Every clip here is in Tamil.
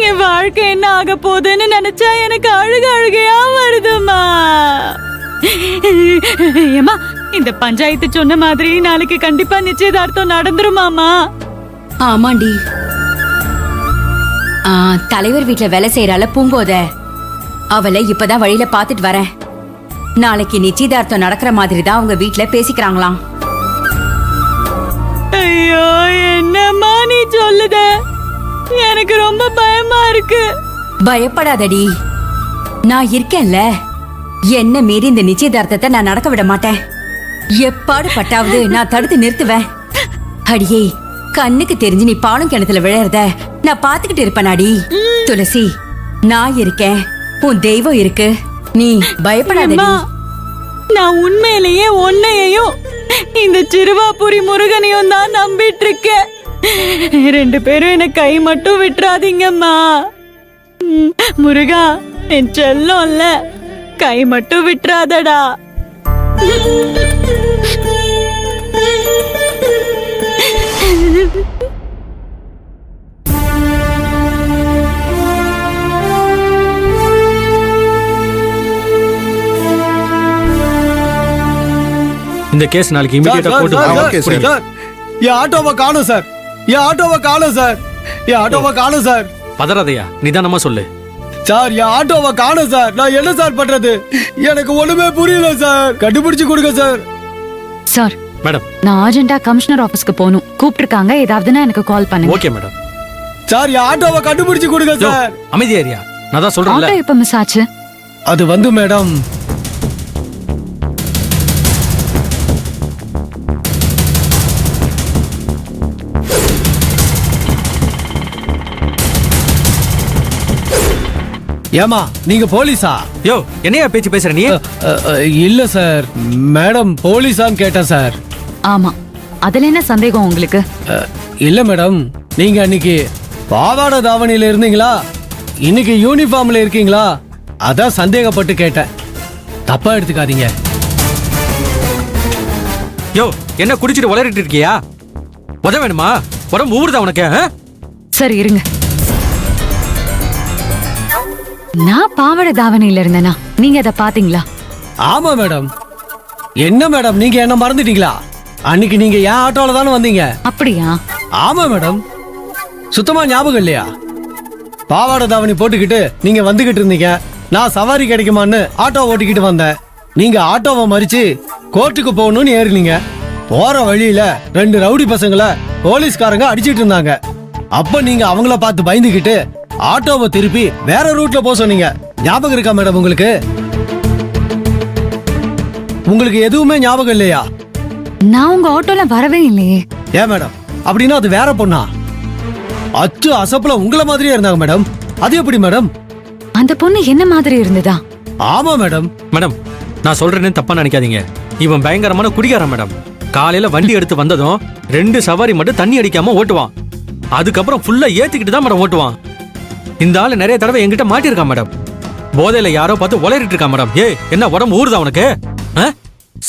என் வாழ்க்கை என்ன ஆக போகுதுன்னு நினைச்சா எனக்கு அழுகையா வருதுமா. ஏமா, இந்த பஞ்சாயத்து சொன்ன மாதிரி நாளைக்கு கண்டிப்பா நிச்சயதார்த்தம் நடந்துருமாமா? ஆமாண்டி. தலைவர் வீட்டுல வேலை செய்யறால பூங்கோத, அவளை இப்பதான் வழியில பாத்துட்டு வரேன். நாளைக்கு நிச்சயதார்த்தம் நடக்கிற மாதிரி தான் அவங்க வீட்டுல பேசிக்கிறாங்களாம். ஐயோ, என்னம்மா நீ சொல்லுத? எனக்கு ரொம்ப பயமா இருக்கு. பயப்படாதடி, நான் இருக்கேன்ல. என்ன மீறி இந்த நிச்சயதார்த்தத்தை நான் நடக்க விட மாட்டேன். எப்பாடு பட்டாவது நான் தடுத்து நிறுத்துவேன். அடியே, கண்ணுக்கு தெரிஞ்சு நீ பாலும் கிணத்துல விழறத நான் பாத்துக்கிட்டு இருப்பேனாடி. துளசி, நான் இருக்கேன், உன் தெய்வம் இருக்கு, நீ பயப்படாதடி. நான் உண்மையிலேயே உன்னையையும் இந்த சிறுவாபுரி முருகனையும் தான் நம்பிட்டு இருக்கேன். 2 பேரும் என்ன கை மட்டும் விட்டுறாதீங்கம்மா. முருகா, என் செல்லம்ல, கை மட்டும் விட்டுறாதடா. இந்த கேஸ் நாளைக்கு இமிடியேட்டா கோர்ட். என் ஆட்டோவை காணோம் சார், என் ஆட்டோவை காணோம் சார், என் ஆட்டோவை காணோம் சார். பதறாதையா, நிதானமா சொல்லு சார். என் ஆட்டோவை காணோம் சார். நான் என்ன சார் பண்றது? எனக்கு ஒண்ணுமே புரியல சார். கண்டுபிடிச்சு கொடுங்க சார். சார், மேடம், நான் அர்ஜென்ட்டா கமிஷனர் ஆபீஸ்க்கு போகணும். கூப்பிட்டுருக்காங்க, ஏதாவதுன்னா எனக்கு கால் பண்ணுங்க. Okay madam. சார், என் ஆட்டோவை கண்டுபிடிச்சு கொடுங்க சார். அமைதி ஏரியா, நான் தான் சொல்றேன்ல. ஆட்டோ எப்ப மிஸ் ஆச்சு? அது வந்து மேடம், ஏமா நீங்க போலீஸா? யோ, என்னையா பேச்சு பேசுற நீ? இல்ல சார், மேடம் போலீஸான்னு கேட்டேன் சார். ஆமா, அதுல என்ன சந்தேகம் உங்களுக்கு? இல்ல மேடம், நீங்க அன்னைக்கு பாவாடை தாவணியில இருந்தீங்களா, இன்னைக்கு யூனிஃபார்ம்ல இருக்கீங்களா, அதான் சந்தேகப்பட்டு கேட்டேன். தப்பா எடுத்துக்காதீங்க. யோ, என்ன குடிச்சிட்டு உளறிட்டு இருக்கியா? உத வேணுமா? உடம்பு ஊறுதா உனக்கு? சரி இருங்க. நான் பாவாடை தாவணியில இருந்தேனா? நீங்க அதை பாத்தீங்களா? ஆமா மேடம். என்ன மேடம், நீங்க என்ன மறந்துட்டீங்களா? அன்னைக்கு நீங்க என் ஆட்டோல தானே வந்தீங்க. அப்படியா? ஆமா மேடம், சுத்தமா ஞாபகம் இல்லையா? பாவாடை தாவணி போட்டுக்கிட்டு நீங்க வந்துகிட்டு இருந்தீங்க. நான் சவாரி கிடைக்குமான்னு ஆட்டோ ஓட்டிக்கிட்டு வந்தேன். நீங்க ஆட்டோவை மறிச்சு கோர்ட்டுக்கு போகணும்னு ஏறினீங்க. போற வழியில 2 ரவுடி பசங்களை போலீஸ்காரங்க அடிச்சிட்டு இருந்தாங்க. அப்ப நீங்க அவங்கள பார்த்து பயந்துகிட்டு ஆட்டோவை திருப்பி வேற ரூட்ல போக சொன்னீங்க. ஞாபகம் இருக்கா மேடம் உங்களுக்கு? உங்களுக்கு எதுவுமே ஞாபகம் இல்லையா? நான் உங்க ஆட்டோல வரவே இல்லையே. ஏன் மேடம், அப்படின்னா அது வேற பொண்ணா? அச்சு அசப்புல உங்களை மாதிரியே இருந்தாங்க மேடம். அது எப்படி மேடம்? அந்த பொண்ணு என்ன மாதிரி இருந்ததா? ஆமா மேடம். மேடம், நான் சொல்றேன்னு தப்பா நினைக்காதீங்க. இவன் பயங்கரமான குடிகாரன் மேடம். காலையில வண்டி எடுத்து வந்ததும் 2 சவாரி மட்டும் தண்ணி அடிக்காம ஓட்டுவான். அதுக்கப்புறம் ஃபுல்லா ஏத்திக்கிட்டு தான் மேடம் ஓட்டுவான். இந்த ஆளு நிறைய தடவை என்கிட்ட மாட்டிருக்கான் மேடம். போதையில யாரோ பார்த்து உளறிட்டு இருக்கான் மேடம். என்ன உடம்பு ஊறுதா உனக்கு?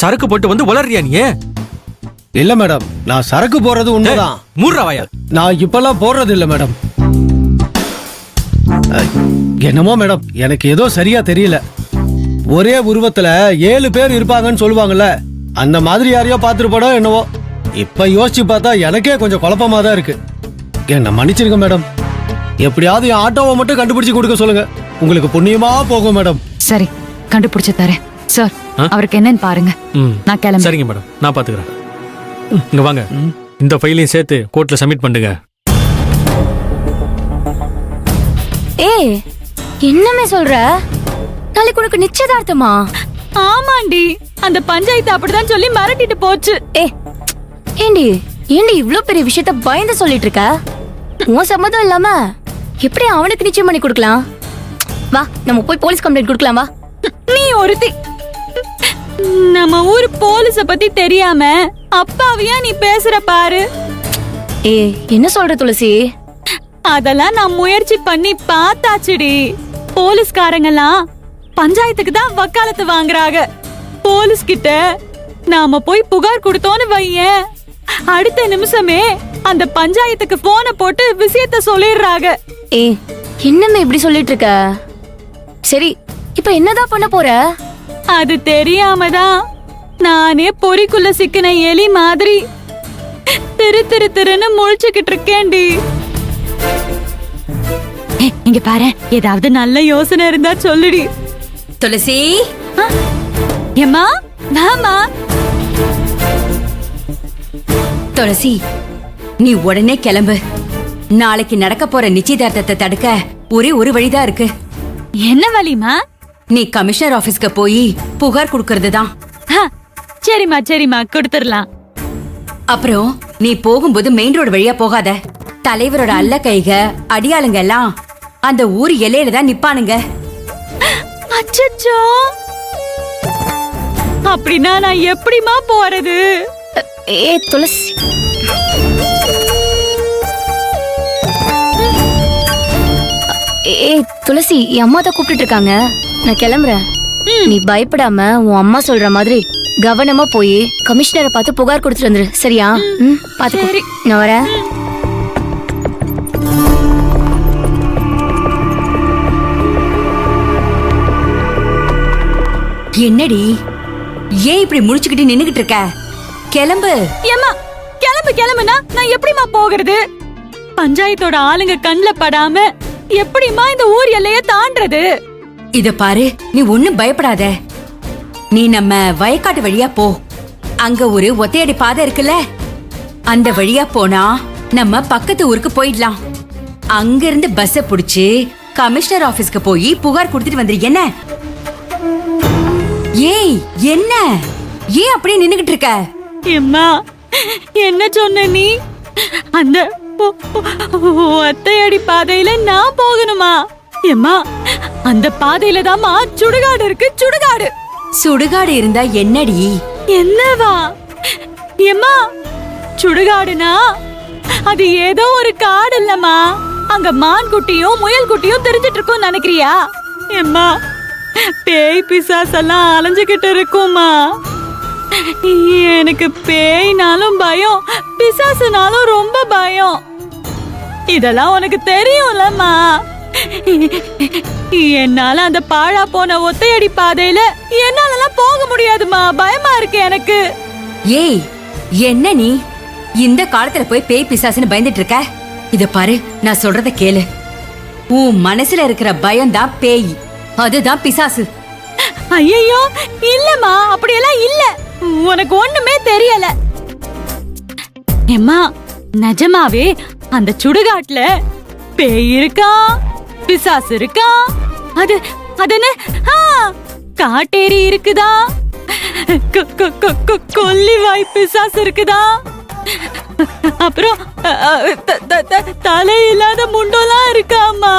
சரக்கு போட்டு வந்து உளறியா நீ? இல்ல மேடம், நான் சரக்கு போறது உண்மைதான். மூர்றாவாயா? நான் இப்பெல்லாம் போடுறது இல்ல மேடம். என்னமோ மேடம், எனக்கு ஏதோ சரியா தெரியல. ஒரே உருவத்துல 7 பேர் இருப்பாங்கன்னு சொல்லுவாங்கல்ல, அந்த மாதிரி யாரையோ பார்த்துருப்படோ என்னவோ. இப்ப யோசிச்சு பார்த்தா எனக்கே கொஞ்சம் குழப்பமா தான் இருக்கு. என்ன மன்னிச்சிருங்க மேடம். எப்படியாவது என் ஆட்டோவை மட்டும் கண்டுபிடிச்சு கொடுக்க சொல்லுங்க. உங்களுக்கு புண்ணியமா போகும் மேடம். சரி, கண்டுபிடிச்சு தரேன். சார், அவருக்கு என்னன்னு பாருங்க. நான் கிளம்புறேன். சரிங்க மேடம், நான் பாத்துக்கிறேன். இங்க வாங்க, இந்த ஃபைலையும் சேர்த்து கோர்ட்ல சப்மிட் பண்ணுங்க. ஏய், என்னமே சொல்ற? நாளைக்கு உனக்கு நிச்சயதார்த்தமா? ஆமாண்டி, அந்த பஞ்சாயத்து அப்படிதான் சொல்லி மிரட்டிட்டு போச்சு. ஏண்டி இவ்ளோ பெரிய விஷயத்த பயந்து சொல்லிட்டு இருக்க? உன் சம்மதம் இல்லாம எப்படி அவனுக்கு நிச்சயம் பண்ணி கொடுக்கலாம்? வா, நம்ம போய் போலீஸ் கம்ப்ளைண்ட் கொடுக்கலாம். வா. நீ ஒருத்தி, நம்ம ஊர் போலீஸ பத்தி தெரியாம அப்பாவியா நீ பேசுற பாரு. என்ன சொல்ற துளசி? அதெல்லாம் நான் முயற்சி பண்ணி பார்த்தாச்சுடி. போலீஸ்காரங்கெல்லாம் பஞ்சாயத்துக்கு தான் வக்காலத்து வாங்குறாங்க. போலீஸ் கிட்ட நாம போய் புகார் கொடுத்தோன்னு வையேன், அடுத்த நிமிஷமே அந்த பஞ்சாயத்துக்கு போனை போட்டு விஷயத்த சொல்லிடுறாங்க. ஏ என்னம்மா இப்படி சொல்லிட்டு இருக்க? சரி இப்ப என்னதான் பண்ண போற? அது தெரியாம தான் நானே பொறிக்குள்ள சிக்கின எலி மாதிரி திருன்னு முழிச்சுக்கிட்டு இருக்கேன்டி. இங்க பாரு, ஏதாவது நல்ல யோசனை இருந்தா சொல்லுடி. துளசி, ஏம்மா வாமா. துளசி, நீ உடனே கிளம்பு. நாளைக்கு நடக்க போற நிச்சயதார்த்தத்தை தடுக்க ஒரே ஒரு வழிதான் இருக்கு. என்ன வழிமா? நீ கமிஷனர் ஆபீஸ்க்கு போய் புகார் கொடுக்கறது தான். சரிம்மா கொடுத்துடலாம். அப்புறம் நீ போகும்போது மெயின் ரோடு வழியா போகாத. தலைவரோட அல்ல கைக அடியாளுங்க எல்லாம் அந்த ஊர் எல்லையில தான் நிப்பானுங்க. அச்சச்சோ, அப்படின்னா நான் எப்படிமா போறது? ஏ துளசி, ஏ துளசி, என் அம்மா தான் கூப்பிட்டு இருக்காங்க, நான் கிளம்புறேன். நீ பயப்படாம உன் அம்மா சொல்ற மாதிரி கவனமா போய் கமிஷனரை பார்த்து புகார் கொடுத்துட்டு வந்துரு, சரியா? பாத்துக்கோ, நான் வரேன். என்னடி, ஏன் இப்படி முழிச்சுக்கிட்டு நின்னுகிட்டு இருக்க? கிளம்பு. ஏம்மா கிளம்புனா நான் எப்படிமா போகிறது? பஞ்சாயத்தோட ஆளுங்க கண்ணுல படாம எப்படிமா இந்த ஊர் எல்லைய தாண்டறது? இத பாரு, நீ ஒண்ணும் பயப்படாத. நீ நம்ம வயக்காட்டு வழியா போ. அங்க ஒரு ஒத்தையடி பாதை இருக்குல்ல, அந்த வழியா போனா நம்ம பக்கத்து ஊருக்கு போயிடலாம். அங்க இருந்து பஸ்ஸ புடிச்சு கமிஷனர் ஆபீஸ்க்கு போய் புகார் கொடுத்துட்டு வந்துரு. என்ன? ஏய், என்ன ஏன் அப்படியே நின்னுகிட்டு இருக்க? எம்மா, என்ன சொன்ன நீ? அந்த ஒத்தையடி பாதையில நான் போகணுமா? எம்மா, அந்த பாதையில தாமா சுடுகாடு இருக்கு. சுடுகாடு சுடுகாடு இருந்தா என்னடி? என்னவா? எம்மா, சுடுகாடுனா அது ஏதோ ஒரு காடு இல்லம்மா. அங்க மான் குட்டியும் முயல் குட்டியும் தெரிஞ்சிட்டு இருக்கும் நினைக்கிறியா? எம்மா, பேய் பிசாசெல்லாம் அலைஞ்சுகிட்டு இருக்குமா. எனக்கு பேய்னாலும் பயம், பிசாசுனாலும் ரொம்ப பயம். இதெல்லாம் உனக்கு தெரியும்லம்மா. என்னால அந்த பாழா போன ஒத்தையடி பாதையில என்னாலலாம் போக முடியாதுமா. பயமா இருக்கு எனக்கு. ஏய், என்ன நீ இந்த காலத்துல போய் பேய் பிசாசுன்னு பயந்துட்டு இருக்க? இத பாரு, நான் சொல்றத கேளு. உன் மனசுல இருக்கிற பயம் தான் பேய், அதுதான் பிசாசு. ஐயோ இல்லம்மா, அப்படியெல்லாம் இல்ல. உனக்கு ஒண்ணுமே தெரியல. எம்மா, நிஜமாவே அந்த சுடுகாட்டுல பேய் இருக்கா, பிசாசு இருக்கா? அது என்ன? காட்டேரி இருக்குதா? கொல்லிவாய் பிசாசு இருக்குதா? அப்புறம் தலை இல்லாத முண்டோலாம் இருக்காமா?